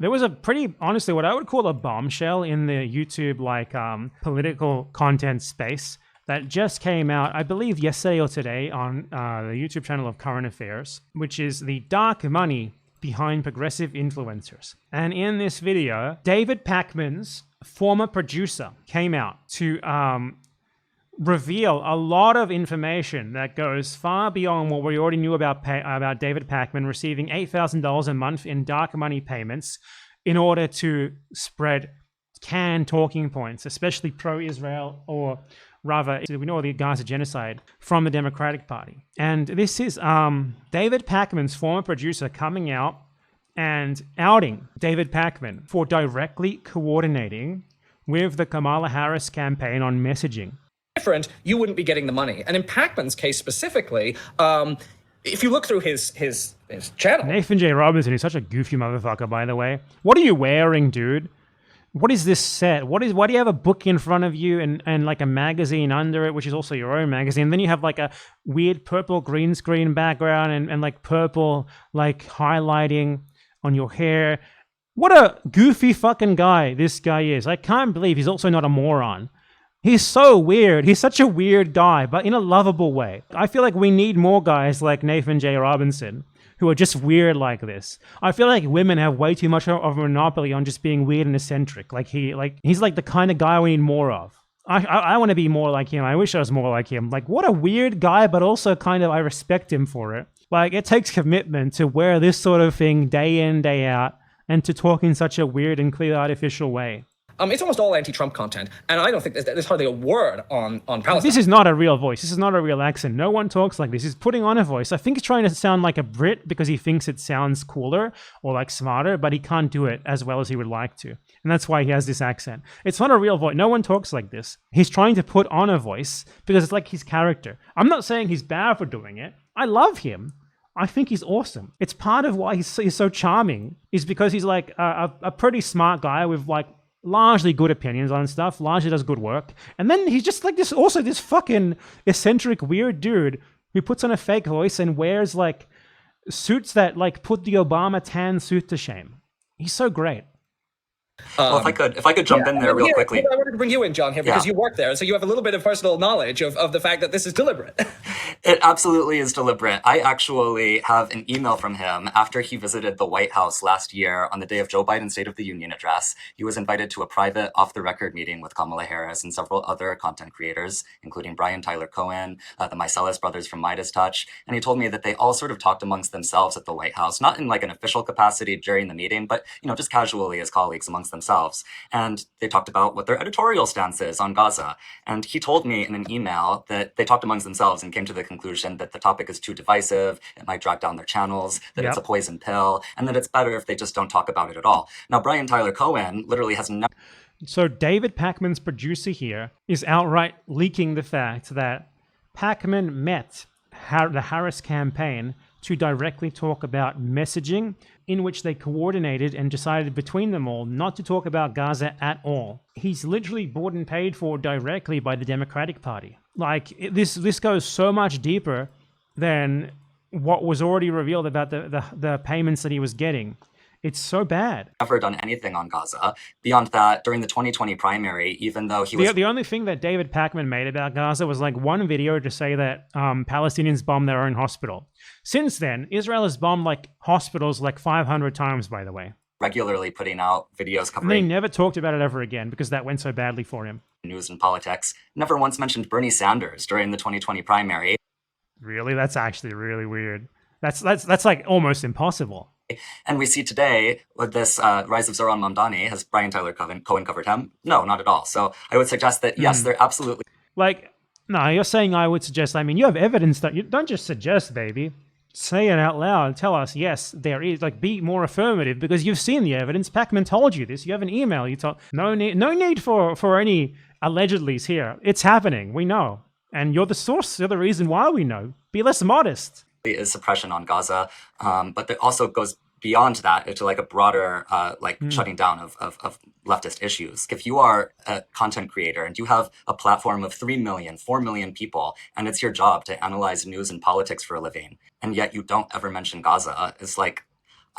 There was a pretty, honestly, what I would call a bombshell in the YouTube political content space that just came out, I believe yesterday or today on the YouTube channel of Current Affairs, which is the dark money behind progressive influencers. And in this video, David Pakman's former producer came out to reveal a lot of information that goes far beyond what we already knew about David Pakman receiving $8,000 a month in dark money payments in order to spread canned talking points, especially pro-Israel, or rather, we know the Gaza Genocide, from the Democratic Party. And this is David Pakman's former producer coming out and outing David Pakman for directly coordinating with the Kamala Harris campaign on messaging. Different, you wouldn't be getting the money. And in Pakman's case specifically, if you look through his channel... Nathan J. Robinson is such a goofy motherfucker, by the way. What are you wearing, dude? What is this set? Why do you have a book in front of you and like a magazine under it, which is also your own magazine? Then you have like a weird purple green screen background and like purple like highlighting on your hair. What a goofy fucking guy this guy is. I can't believe he's also not a moron. He's so weird. He's such a weird guy, but in a lovable way. I feel like we need more guys like Nathan J. Robinson who are just weird like this. I feel like women have way too much of a monopoly on just being weird and eccentric. He's like the kind of guy we need more of. I want to be more like him. I wish I was more like him. Like, what a weird guy, but also kind of I respect him for it. Like, it takes commitment to wear this sort of thing day in, day out, and to talk in such a weird and clear artificial way. It's almost all anti-Trump content, and I don't think there's hardly a word on Palestine. This is not a real voice. This is not a real accent. No one talks like this. He's putting on a voice. I think he's trying to sound like a Brit because he thinks it sounds cooler or like smarter, but he can't do it as well as he would like to. And that's why he has this accent. It's not a real voice. No one talks like this. He's trying to put on a voice because it's like his character. I'm not saying he's bad for doing it. I love him. I think he's awesome. It's part of why he's so charming is because he's like a pretty smart guy with like largely good opinions on stuff, largely does good work. And then he's just like this fucking eccentric weird dude who puts on a fake voice and wears like suits that like put the Obama tan suit to shame. He's so great. Well, if I could jump in there real quickly. I wanted to bring you in, John, here because you work there, so you have a little bit of personal knowledge of the fact that this is deliberate. It absolutely is deliberate. I actually have an email from him after he visited the White House last year on the day of Joe Biden's State of the Union address. He was invited to a private off-the-record meeting with Kamala Harris and several other content creators, including Brian Tyler Cohen, the Mycelis brothers from Midas Touch, and he told me that they all sort of talked amongst themselves at the White House, not in like an official capacity during the meeting, but just casually as colleagues amongst themselves. And they talked about what their editorial stance is on Gaza. And he told me in an email that they talked amongst themselves and came to the conclusion that the topic is too divisive, it might drag down their channels, that it's a poison pill, and that it's better if they just don't talk about it at all. Now, Brian Tyler Cohen literally has never... So David Pakman's producer here is outright leaking the fact that Pakman met the Harris campaign to directly talk about messaging, in which they coordinated and decided between them all not to talk about Gaza at all. He's literally bought and paid for directly by the Democratic Party. Like, this goes so much deeper than what was already revealed about the payments that he was getting. It's so bad. Never done anything on Gaza. Beyond that, during the 2020 primary, even though he was... The only thing that David Pakman made about Gaza was like one video to say that Palestinians bombed their own hospital. Since then, Israel has bombed like hospitals like 500 times, by the way. Regularly putting out videos covering... And they never talked about it ever again because that went so badly for him. News and politics. Never once mentioned Bernie Sanders during the 2020 primary. Really? That's actually really weird. That's like almost impossible. And we see today with this rise of Zoran Mamdani, has Brian Tyler Cohen covered him? No, not at all. So I would suggest that, yes, they're absolutely... Like, no, you're saying I would suggest. I mean, you have evidence that you don't just suggest, baby. Say it out loud. Tell us, yes, there is. Like, be more affirmative because you've seen the evidence. Pakman told you this. You have an email. You told... No need for any allegedlys here. It's happening. We know. And you're the source. You're the reason why we know. Be less modest. Is suppression on Gaza, but it also goes beyond that into like a broader shutting down of leftist issues. If you are a content creator and you have a platform of 3 million, 4 million people, and it's your job to analyze news and politics for a living, and yet you don't ever mention Gaza, it's like,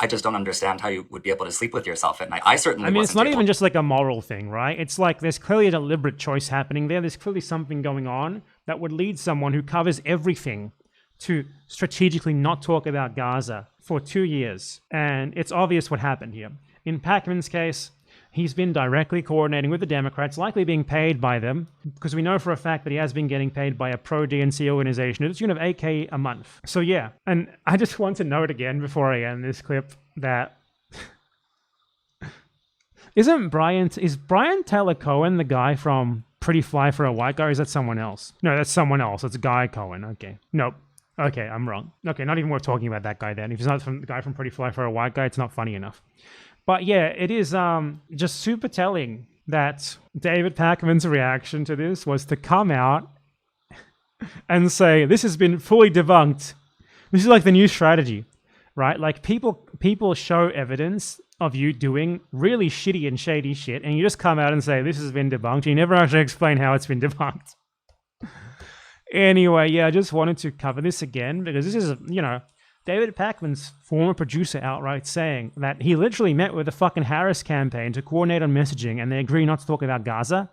I just don't understand how you would be able to sleep with yourself at night. I certainly I mean, it's wasn't not able even just like a moral thing, right? It's like there's clearly a deliberate choice happening there. There's clearly something going on that would lead someone who covers everything to strategically not talk about Gaza for 2 years. And it's obvious what happened here. In Pakman's case, he's been directly coordinating with the Democrats, likely being paid by them, because we know for a fact that he has been getting paid by a pro-DNC organization to the tune of $8K a month. So yeah, and I just want to note again before I end this clip that is Brian Taylor Cohen the guy from Pretty Fly for a White Guy, or is that someone else? No, that's someone else. It's Guy Cohen. Okay. Nope. Okay, I'm wrong. Okay, not even worth talking about that guy then. If he's not the guy from Pretty Fly for a White Guy, it's not funny enough. But yeah, it is just super telling that David Pakman's reaction to this was to come out and say, this has been fully debunked. This is like the new strategy, right? Like people show evidence of you doing really shitty and shady shit, and you just come out and say, this has been debunked. You never actually explain how it's been debunked. Anyway, yeah, I just wanted to cover this again because this is, David Pakman's former producer outright saying that he literally met with the fucking Harris campaign to coordinate on messaging and they agree not to talk about Gaza.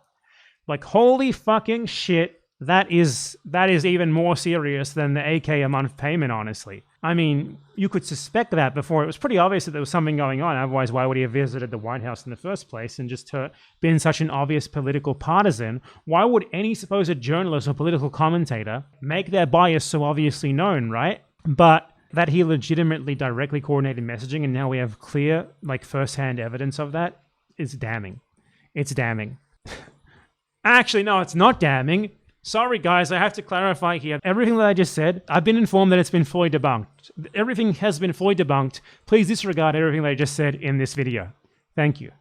Like, holy fucking shit, that is even more serious than the $8K a month payment, honestly. I mean, you could suspect that before. It was pretty obvious that there was something going on. Otherwise, why would he have visited the White House in the first place and just been such an obvious political partisan? Why would any supposed journalist or political commentator make their bias so obviously known, right? But that he legitimately directly coordinated messaging and now we have clear, like, first-hand evidence of that is damning. It's damning. Actually, no, it's not damning. Sorry, guys, I have to clarify here. Everything that I just said, I've been informed that it's been fully debunked. Everything has been fully debunked. Please disregard everything that I just said in this video. Thank you.